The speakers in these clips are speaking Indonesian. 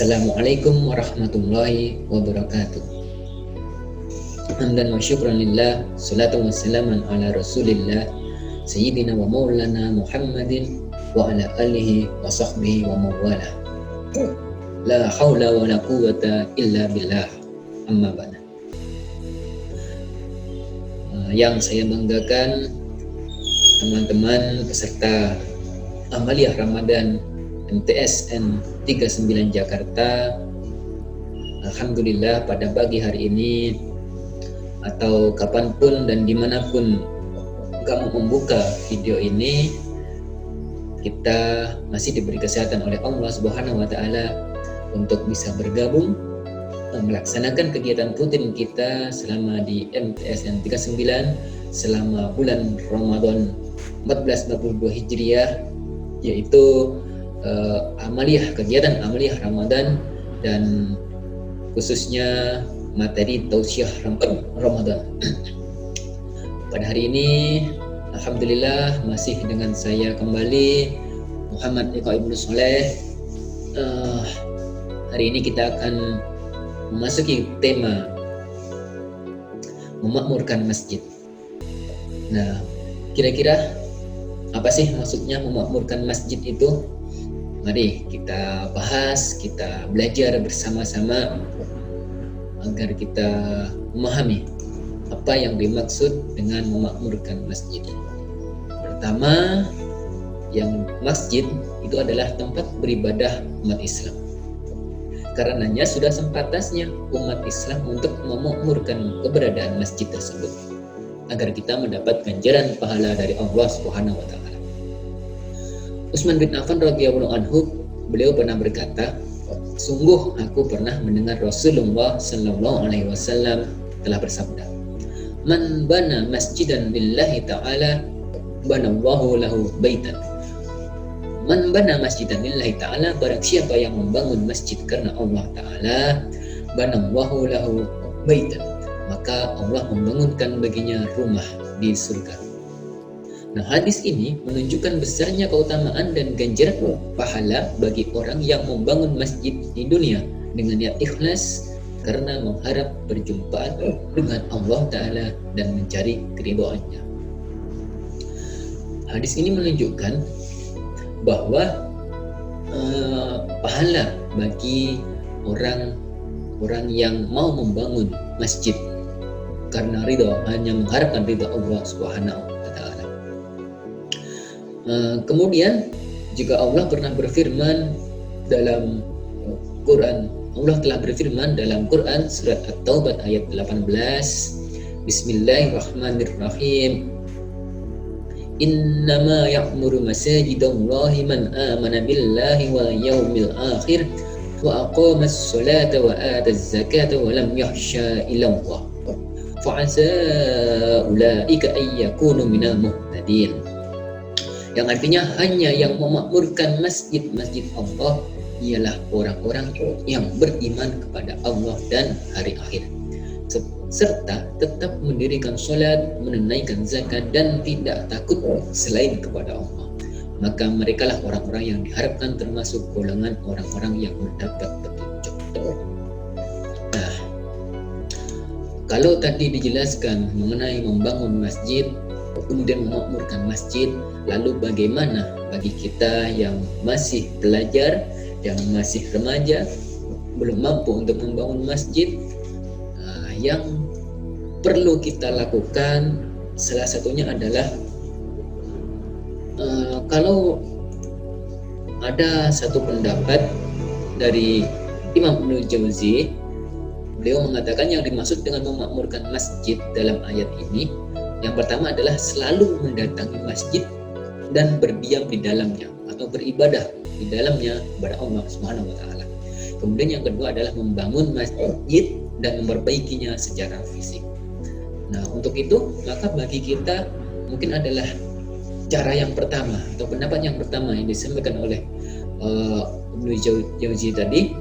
Assalamualaikum warahmatullahi wabarakatuh. Hamdan wa syukran lillah, salatu wassalaman ala rasulillah, sayyidina wa maulana Muhammadin wa ala alihi wa sahbihi wa mawala. La hawla wa la quwata illa billah. Amma ba'da. Yang saya banggakan teman-teman peserta Amaliyah Ramadan MTSN 39 Jakarta, alhamdulillah pada pagi hari ini atau kapanpun dan dimanapun kamu membuka video ini, kita masih diberi kesehatan oleh Allah Subhanahu wa Ta'ala untuk bisa bergabung melaksanakan kegiatan rutin kita selama di MTSN 39 selama bulan Ramadan 1442 Hijriah, yaitu kegiatan amaliyah Ramadan dan khususnya materi tausiah Ramadan. Pada hari ini alhamdulillah masih dengan saya kembali Muhammad Eko Ibnu Soleh. Hari ini kita akan memasuki tema memakmurkan masjid. Nah, kira-kira apa sih maksudnya memakmurkan masjid itu? Mari kita bahas, kita belajar bersama-sama agar kita memahami apa yang dimaksud dengan memakmurkan masjid. Pertama, yang masjid itu adalah tempat beribadah umat Islam. Karenanya sudah sepantasnya umat Islam untuk memakmurkan keberadaan masjid tersebut agar kita mendapat ganjaran pahala dari Allah Subhanahu wa Ta'ala. Utsman bin Affan radhiyallahu anhu, beliau pernah berkata, sungguh aku pernah mendengar Rasulullah sallallahu alaihi wasallam telah bersabda, "Man bana masjidan lillahi ta'ala, banallahu lahu baitan." Man bana masjidan lillahi ta'ala, barang siapa yang membangun masjid karena Allah Ta'ala, banallahu lahu baitan, maka Allah membangunkan baginya rumah di surga. Nah, hadis ini menunjukkan besarnya keutamaan dan ganjaran pahala bagi orang yang membangun masjid di dunia dengan niat ikhlas karena mengharap perjumpaan dengan Allah Ta'ala dan mencari keridhaannya. Hadis ini menunjukkan bahwa pahala bagi orang yang mau membangun masjid karena ridha, hanya mengharapkan ridha Allah Subhanahu wa Ta'ala. Kemudian juga Allah pernah berfirman dalam Quran, Allah telah berfirman dalam Quran surat At-Taubah ayat 18, Bismillahirrahmanirrahim, Innama ya'muru masajidallahi man amana billahi wal yawmil akhir wa aqamas salata wa ataz zakata wa lam yakhsha illa Allah fa'asa ulaika ay yakunu minal muhtadin. Yang artinya hanya yang memakmurkan masjid-masjid Allah ialah orang-orang yang beriman kepada Allah dan hari akhir, serta tetap mendirikan sholat, menunaikan zakat dan tidak takut selain kepada Allah. Maka merekalah orang-orang yang diharapkan termasuk golongan orang-orang yang mendapat petunjuk. Nah, kalau tadi dijelaskan mengenai membangun masjid, kemudian memakmurkan masjid, lalu bagaimana bagi kita yang masih belajar, yang masih remaja, belum mampu untuk membangun masjid? Yang perlu kita lakukan salah satunya adalah kalau ada satu pendapat dari Imam Ibnu Jauzi, beliau mengatakan yang dimaksud dengan memakmurkan masjid dalam ayat ini, yang pertama adalah selalu mendatangi masjid dan berdiam di dalamnya atau beribadah di dalamnya kepada Allah Subhanahu wa Ta'ala. Kemudian yang kedua adalah membangun masjid dan memperbaikinya secara fisik. Nah, untuk itu maka bagi kita mungkin adalah cara yang pertama atau pendapat yang pertama yang disampaikan oleh Ibnu Jauzi tadi,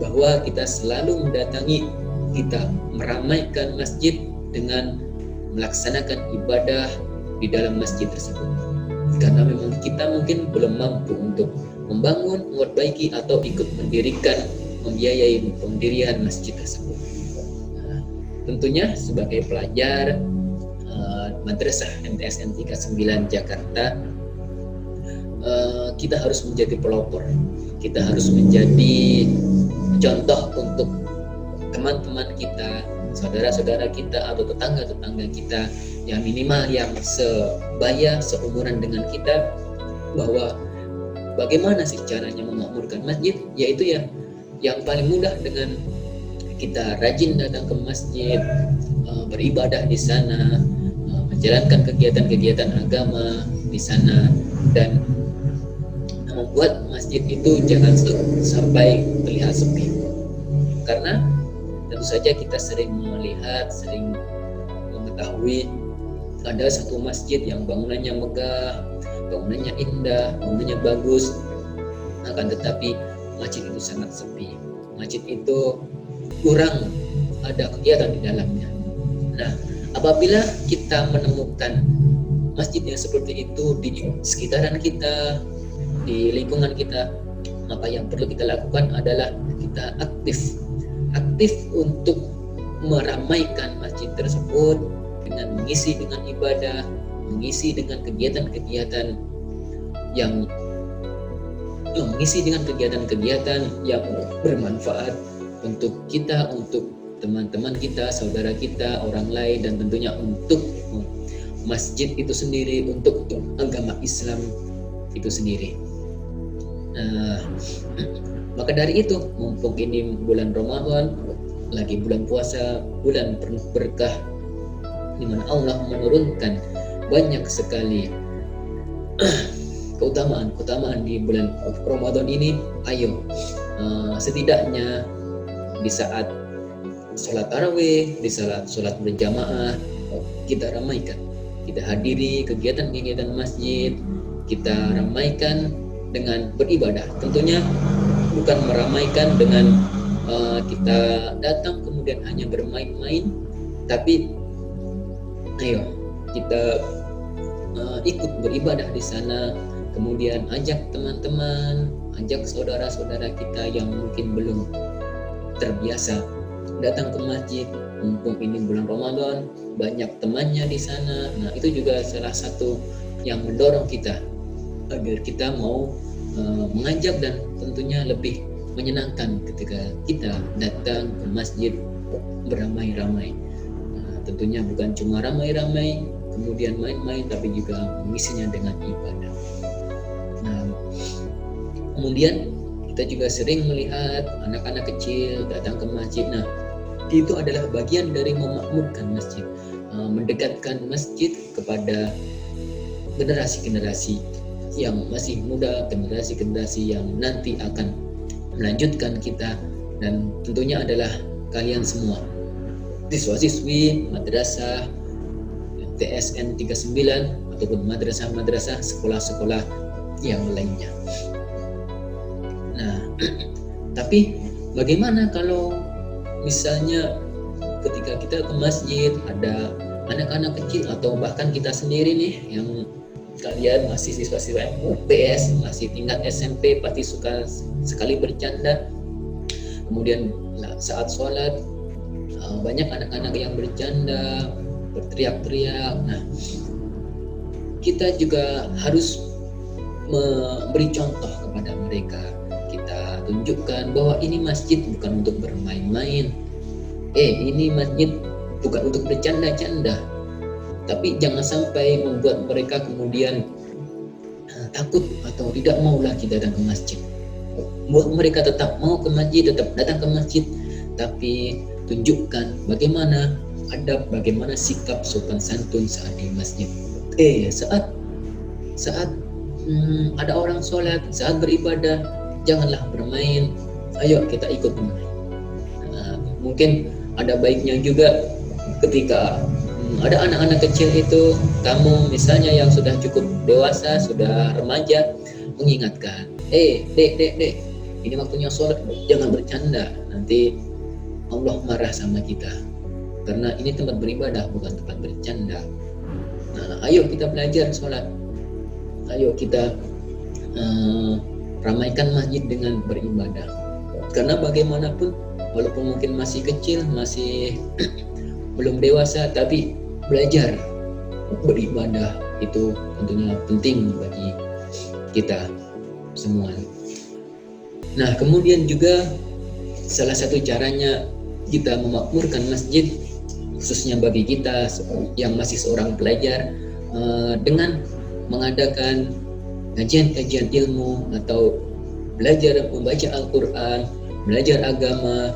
bahwa kita selalu mendatangi, kita meramaikan masjid dengan melaksanakan ibadah di dalam masjid tersebut. Karena memang kita mungkin belum mampu untuk membangun, memperbaiki atau ikut mendirikan membiayai pendirian masjid tersebut. Nah, tentunya sebagai pelajar Madrasah MTSN 39 Jakarta, kita harus menjadi pelopor, kita harus menjadi contoh untuk teman-teman kita, saudara-saudara kita, atau tetangga-tetangga kita yang minimal yang sebaya, seumuran dengan kita, bahwa bagaimana sih caranya memakmurkan masjid, yaitu yang paling mudah dengan kita rajin datang ke masjid, beribadah di sana, menjalankan kegiatan-kegiatan agama di sana, dan membuat masjid itu jangan sampai terlihat sepi. Karena tentu saja kita sering melihat, sering mengetahui ada satu masjid yang bangunannya megah, bangunannya indah, bangunannya bagus, akan tetapi masjid itu sangat sepi. Masjid itu kurang ada kegiatan di dalamnya. Nah, apabila kita menemukan masjid yang seperti itu di sekitaran kita, di lingkungan kita, maka yang perlu kita lakukan adalah kita aktif untuk meramaikan masjid tersebut dengan mengisi dengan ibadah, mengisi dengan kegiatan-kegiatan yang bermanfaat untuk kita, untuk teman-teman kita, saudara kita, orang lain, dan tentunya untuk masjid itu sendiri, untuk agama Islam itu sendiri. Maka dari itu, mumpung ini bulan Ramadan, lagi bulan puasa, bulan penuh berkah, di mana Allah menurunkan banyak sekali keutamaan di bulan Ramadan ini. Ayo, setidaknya di saat sholat tarawih, di saat sholat berjamaah, kita ramaikan, kita hadiri kegiatan-kegiatan masjid, kita ramaikan dengan beribadah. Tentunya bukan meramaikan dengan kita datang kemudian hanya bermain-main, tapi ayo kita ikut beribadah di sana, kemudian ajak teman-teman, ajak saudara-saudara kita yang mungkin belum terbiasa datang ke masjid. Mumpung ini bulan Ramadan, banyak temannya di sana. Nah, itu juga salah satu yang mendorong kita agar kita mau mengajak, dan tentunya lebih menyenangkan ketika kita datang ke masjid beramai-ramai. Nah, tentunya bukan cuma ramai-ramai kemudian main-main, tapi juga mengisinya dengan ibadah. Nah, kemudian kita juga sering melihat anak-anak kecil datang ke masjid. Nah, itu adalah bagian dari memakmurkan masjid, mendekatkan masjid kepada generasi-generasi yang masih muda, generasi-generasi yang nanti akan melanjutkan kita, dan tentunya adalah kalian semua, siswa-siswi madrasah TSN 39 ataupun madrasah-madrasah, sekolah-sekolah yang lainnya. Nah, tapi bagaimana kalau misalnya ketika kita ke masjid ada anak-anak kecil, atau bahkan kita sendiri nih yang kalian masih siswa-siswa MTS, masih tingkat SMP, pasti suka sekali bercanda. Kemudian saat sholat banyak anak-anak yang bercanda, berteriak-teriak. Nah, kita juga harus memberi contoh kepada mereka. Kita tunjukkan bahwa ini masjid bukan untuk bermain-main. Ini masjid bukan untuk bercanda-canda. Tapi jangan sampai membuat mereka kemudian takut atau tidak mau lagi datang ke masjid. Buat mereka tetap mau ke masjid, tetap datang ke masjid, tapi tunjukkan bagaimana adab, bagaimana sikap sopan santun saat di masjid. Saat ada orang sholat, saat beribadah, janganlah bermain. Ayo kita ikut bermain. Mungkin ada baiknya juga ketika ada anak-anak kecil itu, kamu misalnya yang sudah cukup dewasa, sudah remaja, mengingatkan, dek, ini waktunya sholat, jangan bercanda, nanti Allah marah sama kita, karena ini tempat beribadah, bukan tempat bercanda. Nah, ayo kita belajar sholat, ayo kita ramaikan masjid dengan beribadah. Karena bagaimanapun walaupun mungkin masih kecil, masih belum dewasa, tapi belajar beribadah itu tentunya penting bagi kita semua. Nah, kemudian juga salah satu caranya kita memakmurkan masjid, khususnya bagi kita yang masih seorang pelajar, dengan mengadakan kajian-kajian ilmu atau belajar membaca Al-Quran, belajar agama,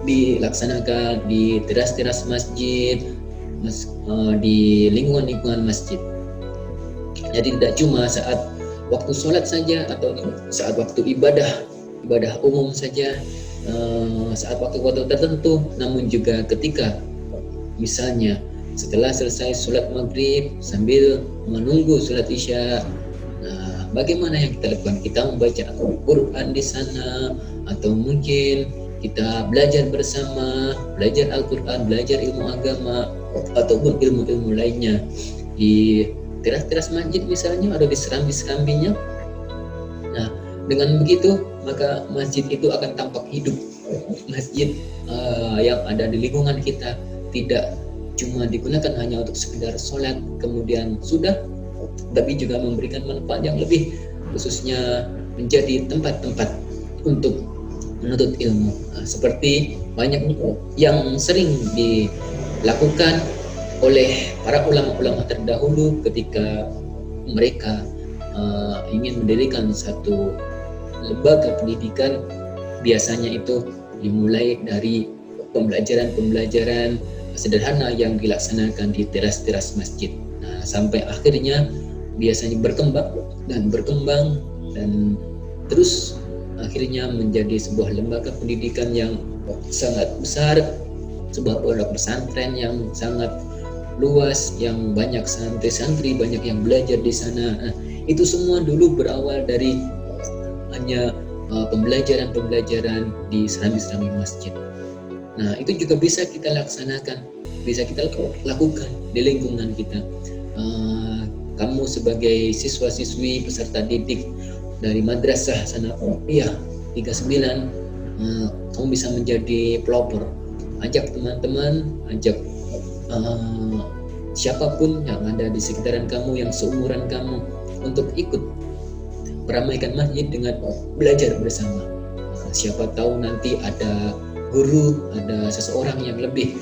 dilaksanakan di teras-teras masjid, di lingkungan-lingkungan masjid. Jadi tidak cuma saat waktu sholat saja atau saat waktu ibadah umum saja, saat waktu-waktu tertentu, namun juga ketika misalnya setelah selesai sholat maghrib sambil menunggu sholat isya. Nah, bagaimana yang kita lakukan? Kita membaca Al-Quran di sana, atau mungkin kita belajar bersama, belajar Al-Quran, belajar ilmu agama, ataupun ilmu-ilmu lainnya di teras-teras masjid misalnya, atau di serambi-serambinya. Nah, dengan begitu maka masjid itu akan tampak hidup. Masjid yang ada di lingkungan kita tidak cuma digunakan hanya untuk sekedar sholat kemudian sudah, tapi juga memberikan manfaat yang lebih, khususnya menjadi tempat-tempat untuk menuntut ilmu. Seperti banyak yang sering dilakukan oleh para ulama-ulama terdahulu ketika mereka ingin mendirikan satu lembaga pendidikan, biasanya itu dimulai dari pembelajaran sederhana yang dilaksanakan di teras-teras masjid. Nah, sampai akhirnya biasanya berkembang dan terus akhirnya menjadi sebuah lembaga pendidikan yang sangat besar, sebuah pondok pesantren yang sangat luas, yang banyak santri-santri, banyak yang belajar di sana. Nah, itu semua dulu berawal dari hanya pembelajaran di serambi-serambi masjid. Nah, itu juga bisa kita laksanakan, bisa kita lakukan di lingkungan kita. Kamu sebagai siswa-siswi peserta didik dari madrasah sana, 39, kamu bisa menjadi pelopor. Ajak teman-teman, ajak siapapun yang ada di sekitaran kamu, yang seumuran kamu, untuk ikut meramaikan masjid dengan belajar bersama. Siapa tahu nanti ada guru, ada seseorang yang lebih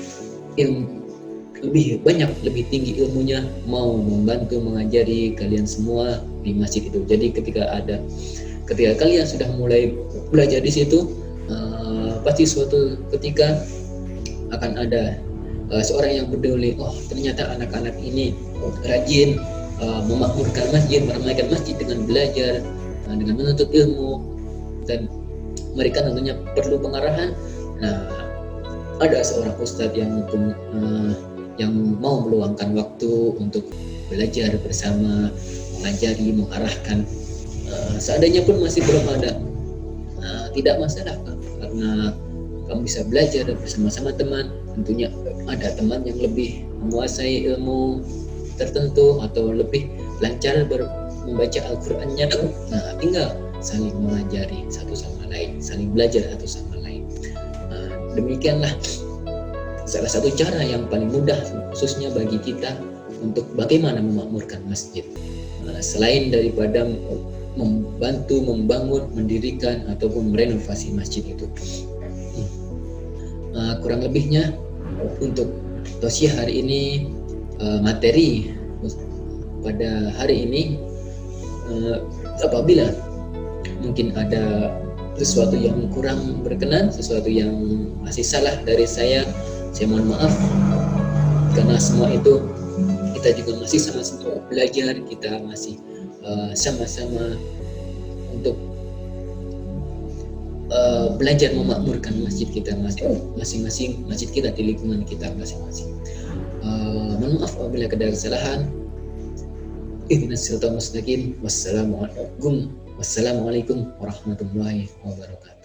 banyak, lebih tinggi ilmunya, mau membantu mengajari kalian semua di masjid itu. Jadi ketika kalian sudah mulai belajar di situ, pasti suatu ketika akan ada seorang yang peduli. Oh, ternyata anak-anak ini rajin memakmurkan masjid, meramaikan masjid dengan belajar, dengan menuntut ilmu, dan mereka tentunya perlu pengarahan. Nah, ada seorang ustadz yang mau meluangkan waktu untuk belajar bersama, mengajari, mengarahkan. Seandainya pun masih belum ada, tidak masalah, karena kamu bisa belajar bersama-sama teman. Tentunya ada teman yang lebih menguasai ilmu tertentu atau lebih lancar membaca Al-Qur'annya. Nah, tinggal saling mengajari satu sama lain, saling belajar satu sama lain. Demikianlah salah satu cara yang paling mudah, khususnya bagi kita, untuk bagaimana memakmurkan masjid. Selain daripada membantu membangun, mendirikan ataupun merenovasi masjid itu. Kurang lebihnya untuk tausiah hari ini, materi pada hari ini, apabila mungkin ada sesuatu yang kurang berkenan, sesuatu yang masih salah dari saya mohon maaf, karena semua itu kita juga masih sama-sama belajar, kita masih sama-sama untuk belajar memakmurkan masjid kita masing-masing, masjid kita di lingkungan kita masing-masing. Mohon maaf apabila ada kesalahan. Ihdinas siratal mustaqim. Wassalamualaikum warahmatullahi wabarakatuh.